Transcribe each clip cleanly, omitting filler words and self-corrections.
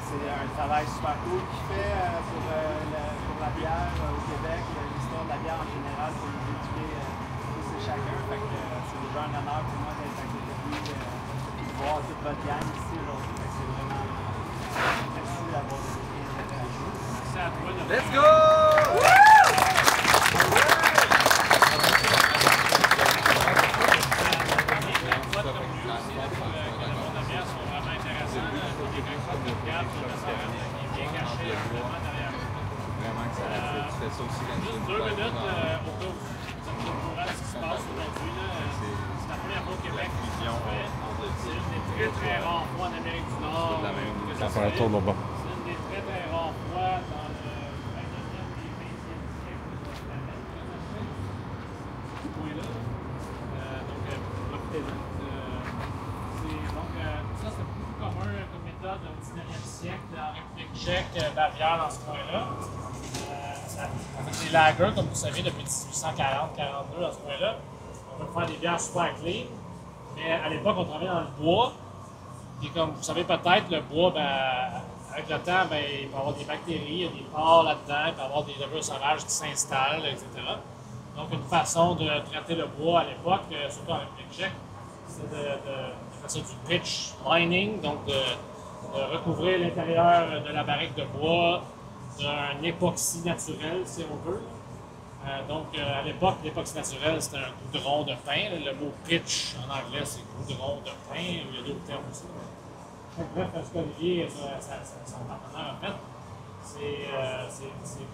C'est un travail super cool qu'il fait pour la bière au Québec, l'histoire de la bière en général, pour nous éduquer tous et chacun. Fait que c'est déjà un honneur pour moi d'être avec lui, de voir toute votre gang ici aujourd'hui. C'est vraiment merci d'avoir été interagi. Merci à toi. Let's go! Vraiment que ça reste, tu fais ça aussi quand juste 2 minutes au cas où vous êtes au courant de ce qui se passe aujourd'hui. C'est la première fois au Québec que ça se fait. C'est une des très très rares fois en Amérique du Nord. Ça fait un tour là-bas. C'est une des très très rares fois dans le 19e et 20e siècle de la Amérique. Ce point-là. Donc, profitez-en. Donc, ça c'est beaucoup commun comme méthode au 19e siècle en République tchèque, Bavière, dans ce coin-là. Des lagers, comme vous savez, depuis 1840-42 dans ce coin-là. On peut faire des bières super clean. Mais à l'époque, on travaillait dans le bois. Et comme vous savez peut-être, le bois, avec le temps, il peut y avoir des bactéries, il y a des pores là-dedans, il peut y avoir des levures sauvages qui s'installent, etc. Donc, une façon de traiter le bois à l'époque, surtout en République tchèque, c'est de faire ça du pitch lining, donc de recouvrir l'intérieur de la barrique de bois d'un époxy naturel, si on veut. À l'époque, l'époxy naturel, c'était un goudron de pain. Le mot pitch en anglais, c'est goudron de pain. Il y a d'autres termes aussi. Bref, ce qu'Olivier, son partenaire, a fait, c'est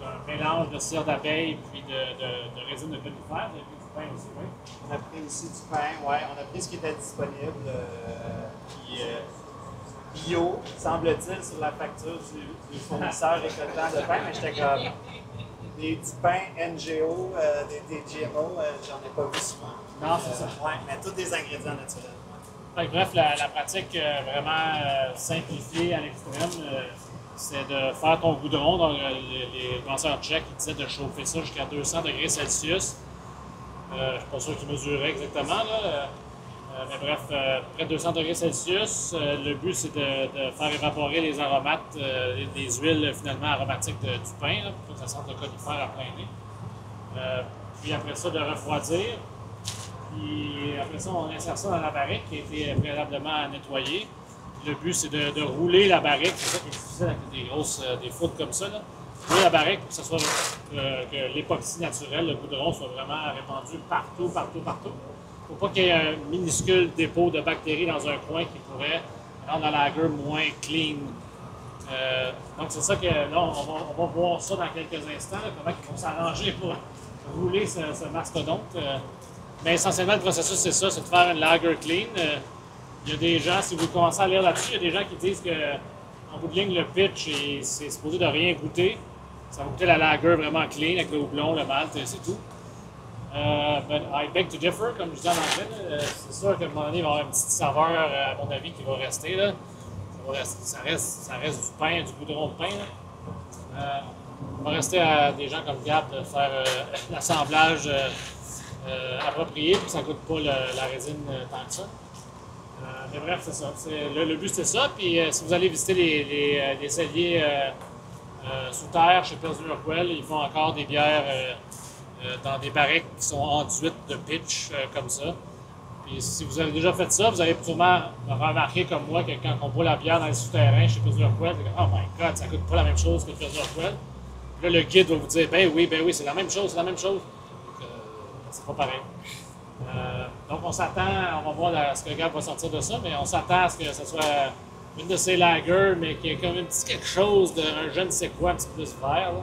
un mélange de cire d'abeille puis de résine de conifère. Il y a du pain aussi, oui. On a pris aussi du pain, ouais. On a pris ce qui était disponible. Bio, semble-t-il, sur la facture du fournisseur récoltant de pain, mais j'étais comme des petits pains NGO, des GMO, j'en ai pas vu souvent. Non, c'est ça. Ouais, mais tous des ingrédients naturels. Fait que bref, la pratique vraiment simplifiée à l'extrême, c'est de faire ton goudron. Donc, les penseurs tchèques ils disaient de chauffer ça jusqu'à 200 degrés Celsius. Je ne suis pas sûr qu'ils mesuraient exactement, là. Mais bref, près de 200 degrés Celsius, le but c'est de faire évaporer les aromates, les huiles finalement aromatiques du pain, là, pour que ça sente le conifère à plein nez. Puis après ça, de refroidir. Puis après ça, on insère ça dans la barrique qui a été préalablement nettoyée. Le but c'est de rouler la barrique, c'est ça qui est difficile avec des foudres comme ça. Là. Rouler la barrique pour que, ça soit, que l'époxy naturel, le goudron, soit vraiment répandu partout. Il ne faut pas qu'il y ait un minuscule dépôt de bactéries dans un coin qui pourrait rendre la lager moins clean. Donc c'est ça que là, on va voir ça dans quelques instants, là, comment ils vont s'arranger pour rouler ce mastodonte. Mais essentiellement, le processus, c'est ça, c'est de faire une lager clean. Il y a des gens, si vous commencez à lire là-dessus, il y a des gens qui disent qu'en bout de ligne, le pitch, c'est supposé de rien goûter. Ça va goûter la lager vraiment clean avec le houblon, le malt, c'est tout. But I beg to differ, comme je dis en anglais. C'est sûr qu'à un moment donné, il va y avoir une petite saveur, à mon avis, qui va rester. Là. Ça reste du pain, du goudron de pain. Il va rester à des gens comme Gab de faire l'assemblage approprié, puis ça ne coûte pas la résine tant que ça. Mais bref, c'est ça. Le but, c'est ça. Puis si vous allez visiter les celliers sous terre chez Pilsner Urquell, ils font encore des bières dans des barriques qui sont enduites de pitch comme ça. Puis si vous avez déjà fait ça, vous allez sûrement remarquer comme moi que quand on boit la bière dans les souterrains chez Pilsner Urquell, c'est comme « Oh my God, ça coûte pas la même chose que Pilsner Urquell. » Là, le guide va vous dire « Ben oui, c'est la même chose. » Donc, c'est pas pareil. Donc on s'attend, on va voir ce que Gab va sortir de ça, mais on s'attend à ce que ce soit une de ces lagers, mais qu'il y ait comme un petit quelque chose d'un je ne sais quoi, un petit peu plus vert.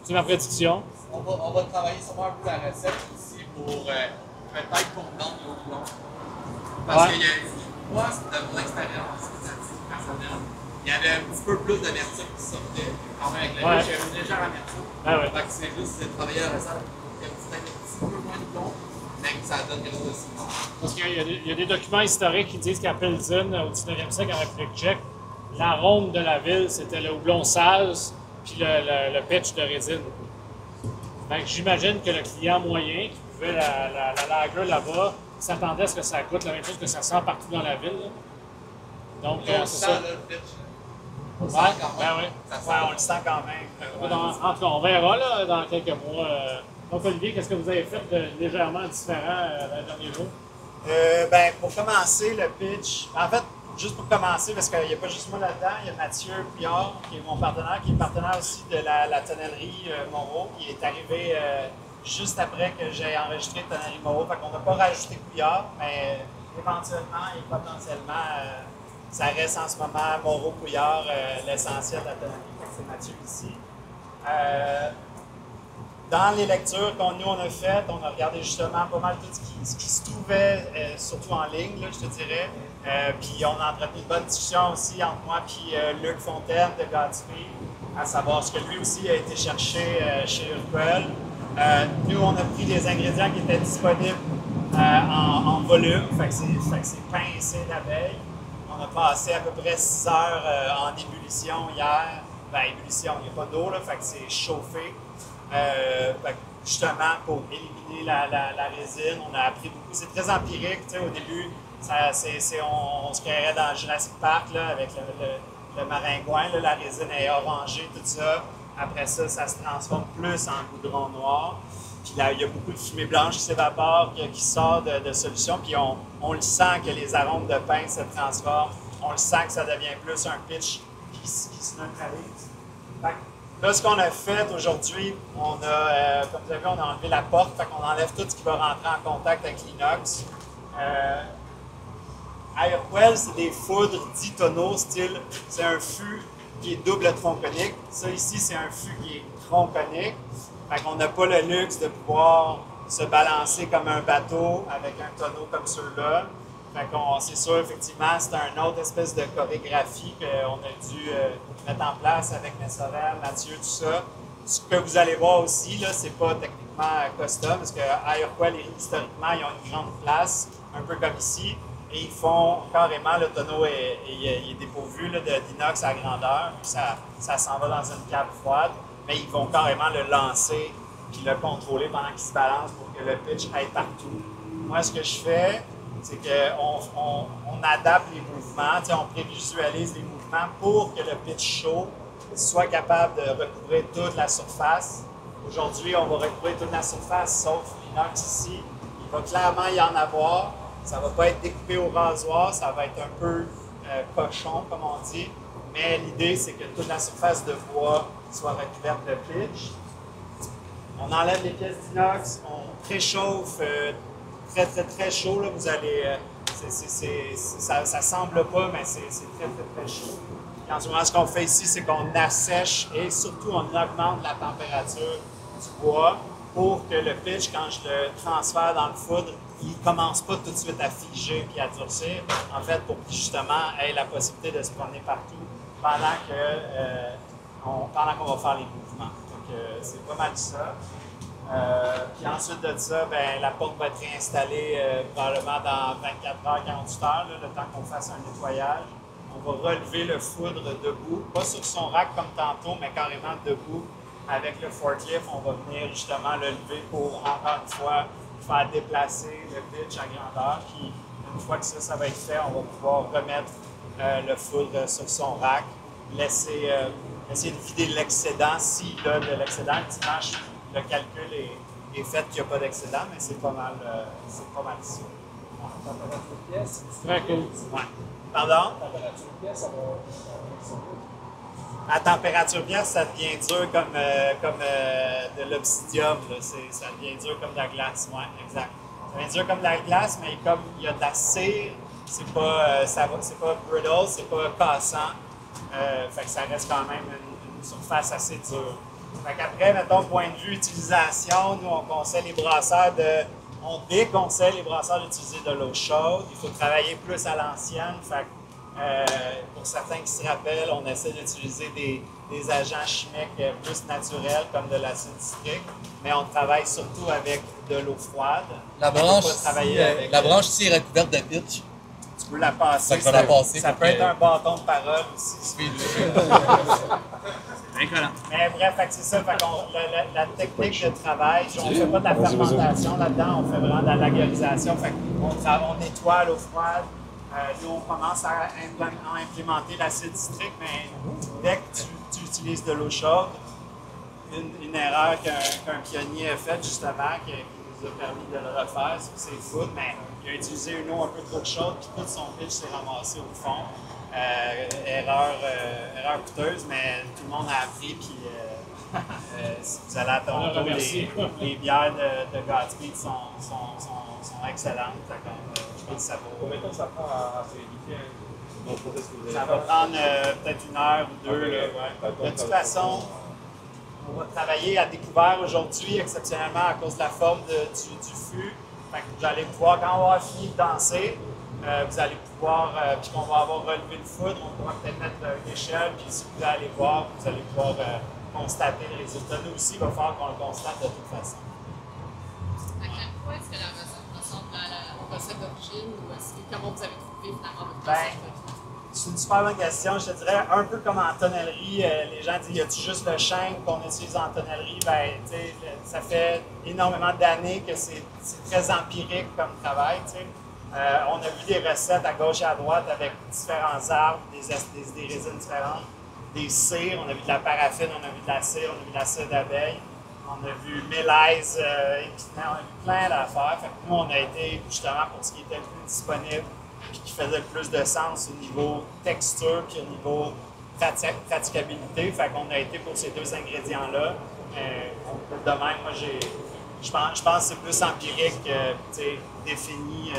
C'est ma prédiction. On va travailler sûrement un peu la recette aussi pour peut-être pour vendre le houblon. Parce que moi, de mon expérience personnelle, il y avait un petit peu plus d'amertume qui sortait. Quand même avec la légère, j'avais une légère amertume. Ouais. Fait que c'est juste de travailler la recette. Il y a peut-être un petit peu moins de houblon. ça donne quelque chose de similaire. Parce qu'il y a des documents historiques qui disent qu'à Pilsen, au 19e siècle, en République tchèque, l'arôme de la ville, c'était le houblon saz puis le pitch de résine. Donc, j'imagine que le client moyen qui buvait la lager là-bas s'attendait à ce que ça goûte la même chose que ça sent partout dans la ville. Là. Donc, On c'est sent ça. là, le pitch. On le sent Ouais, quand ben même. oui. Ça sent. Ouais, on le sent quand même. En tout cas, on verra là, dans quelques mois. Donc, Olivier, qu'est-ce que vous avez fait de légèrement différent le dernier jour? Ben, pour commencer, le pitch, en fait, juste pour commencer, parce qu'il n'y a pas juste moi là-dedans, il y a Mathieu Couillard, qui est mon partenaire, qui est partenaire aussi de la tonnellerie Moreau, qui est arrivé juste après que j'ai enregistré Tonnerie Moreau. Fait qu'on n'a pas rajouté Couillard, mais éventuellement et potentiellement, ça reste en ce moment Moreau-Couillard, l'essentiel de la tonnerie. Fait que c'est Mathieu ici. Dans les lectures nous on a faites, on a regardé justement pas mal tout ce qui se trouvait, surtout en ligne, là, je te dirais. Puis on a entretenu une bonne discussion aussi entre moi et Luc Fontaine de Gatsby, à savoir ce que lui aussi a été chercher chez Urquell. Nous, on a pris des ingrédients qui étaient disponibles en volume, fait que c'est pincé la veille. On a passé à peu près 6 heures en ébullition hier. Ben, ébullition, il n'y a pas d'eau, là, fait que c'est chauffé. Justement, pour éliminer la résine, on a appris beaucoup. C'est très empirique. Au début, on se créerait dans Jurassic Park là, avec le maringouin. Là, la résine est orangée, tout ça. Après ça, ça se transforme plus en goudron noir. Puis là, il y a beaucoup de fumée blanche qui s'évapore, qui sort de solution. Puis on le sent que les arômes de pain se transforment. On le sent que ça devient plus un pitch qui se neutralise. Là, ce qu'on a fait aujourd'hui, on a, comme vous avez vu, on a enlevé la porte, fait qu'on enlève tout ce qui va rentrer en contact avec l'inox. À Urquell, c'est des foudres 10 tonneaux, style, c'est un fût qui est double tronconique. Ça ici, c'est un fût qui est tronconique. Fait qu'on n'a pas le luxe de pouvoir se balancer comme un bateau avec un tonneau comme ceux-là. Fait qu'on, c'est sûr, effectivement, c'est une autre espèce de chorégraphie qu'on a dû mettre en place avec Messorel, Mathieu, tout ça. Ce que vous allez voir aussi, là, c'est pas techniquement custom, parce qu'à Urquell, historiquement, ils ont une grande place, un peu comme ici, et ils font carrément, le tonneau est dépourvu d'inox à grandeur, puis ça s'en va dans une cape froide, mais ils vont carrément le lancer puis le contrôler pendant qu'il se balance pour que le pitch aille partout. Moi, ce que je fais, c'est qu'on adapte les mouvements, on prévisualise les mouvements pour que le pitch chaud soit capable de recouvrir toute la surface. Aujourd'hui, on va recouvrir toute la surface, sauf l'inox ici. Il va clairement y en avoir. Ça ne va pas être découpé au rasoir, ça va être un peu cochon, comme on dit. Mais l'idée, c'est que toute la surface de bois soit recouverte de pitch. On enlève les pièces d'inox, on préchauffe très, très, très chaud. Là, vous allez, ça semble pas, mais c'est très, très, très chaud. Et en ce moment, ce qu'on fait ici, c'est qu'on assèche et surtout, on augmente la température du bois pour que le pitch, quand je le transfère dans le foudre, il ne commence pas tout de suite à figer et à durcir. En fait, pour qu'il justement ait la possibilité de se promener partout pendant qu'on va faire les mouvements. Donc, c'est pas mal ça. Puis ensuite de ça, ben, la porte va être réinstallée probablement dans 24 heures, 48 heures, là, le temps qu'on fasse un nettoyage. On va relever le foudre debout, pas sur son rack comme tantôt, mais carrément debout. Avec le forklift, on va venir justement le lever pour, encore une fois, faire déplacer le pitch à grandeur. Puis une fois que ça va être fait, on va pouvoir remettre le foudre sur son rack, essayer de vider l'excédent. S'il a de l'excédent, le dimanche, le calcul est fait qu'il n'y a pas d'excédent, mais c'est pas mal ça. Température pièce, Très cool. Ouais. Pardon? température pièce, ça va. À température pièce, ça devient dur comme de l'obsidium. Ça devient dur comme de la glace. Ouais, exact. Ça devient dur comme de la glace, mais comme il y a de la cire, c'est pas brittle, c'est pas cassant. Fait que ça reste quand même une surface assez dure. Fait qu'après, mettons, point de vue utilisation, nous, on déconseille les brasseurs d'utiliser de l'eau chaude. Il faut travailler plus à l'ancienne. Fait Pour certains qui se rappellent, on essaie d'utiliser des agents chimiques plus naturels comme de l'acide citrique, mais on travaille surtout avec de l'eau froide. La branche ici est recouverte de pitch. Tu peux la passer. Ça peut être un bâton de parole aussi. Mais bref, c'est ça. La technique de travail, on ne fait pas de la fermentation là-dedans, on fait vraiment de la lagerisation. On nettoie à l'eau froide. Nous, on commence à implémenter l'acide citrique, mais dès que tu utilises de l'eau chaude, une erreur qu'un pionnier a faite justement, qui nous a permis de le refaire, c'est fou, mais il a utilisé une eau un peu trop chaude, puis tout son pitch s'est ramassé au fond. Erreur coûteuse, mais tout le monde a appris, puis si vous allez à Toronto, les bières de Godspeed sont excellentes. Je pense que ça vaut. Combien de temps ça prend à s'éviter dans le process que vous avez? Ça va prendre peut-être 1 heure ou 2. Okay. De toute façon, on va travailler à découvert aujourd'hui, exceptionnellement à cause de la forme du fût. Fait que vous allez pouvoir, quand on va fini de danser, vous allez pouvoir, puis qu'on va avoir relevé le foudre, on pourra peut-être mettre une échelle, puis si vous allez voir, vous allez pouvoir constater le résultat. Nous aussi, il va falloir qu'on le constate de toute façon. À quel point est-ce que la recette ressemble aux recettes d'origine ou comment vous avez trouvé finalement votre recette? C'est une super bonne question. Je te dirais un peu comme en tonnellerie. Les gens disent, y a-tu juste le chêne qu'on utilise en tonnellerie? Ben, ça fait énormément d'années que c'est très empirique comme travail. On a vu des recettes à gauche et à droite avec différents arbres, des résines différentes, des cires. On a vu de la paraffine, on a vu de la cire, on a vu de la cire d'abeille. On a vu mélèze, on a vu plein d'affaires. Fait que nous, on a été justement pour ce qui était le plus disponible et qui faisait le plus de sens au niveau texture puis au niveau praticabilité. Fait qu'on a été pour ces 2 ingrédients-là. De même, moi, je pense que c'est plus empirique, défini.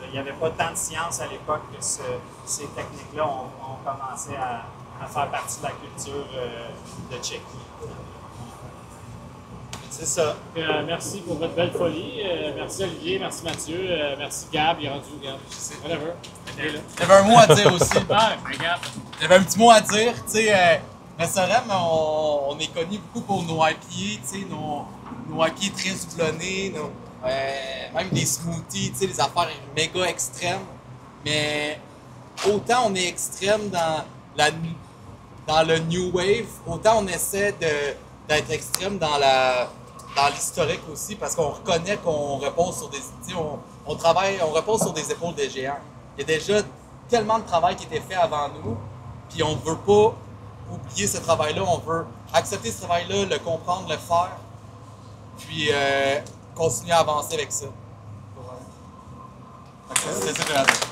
Il n'y avait pas tant de science à l'époque que ces techniques-là ont commencé à faire partie de la culture de Tchéquie. C'est ça. Merci pour votre belle folie. Merci Olivier, merci Mathieu, merci Gab, il est rendu Gab. Whatever. J'avais un mot à dire aussi. Gab. J'avais un petit mot à dire. Restaurant, on est connu beaucoup pour nos IPA, nos IPA très houblonnés, même des smoothies, des affaires méga extrêmes. Mais autant on est extrême dans le New Wave, autant on essaie d'être extrême dans l'historique aussi, parce qu'on reconnaît qu'on repose sur on repose sur des épaules de géants. Il y a déjà tellement de travail qui a été fait avant nous, puis on ne veut pas oublier ce travail-là, on veut accepter ce travail-là, le comprendre, le faire, puis continuer à avancer avec ça. C'est ça que j'ai à dire.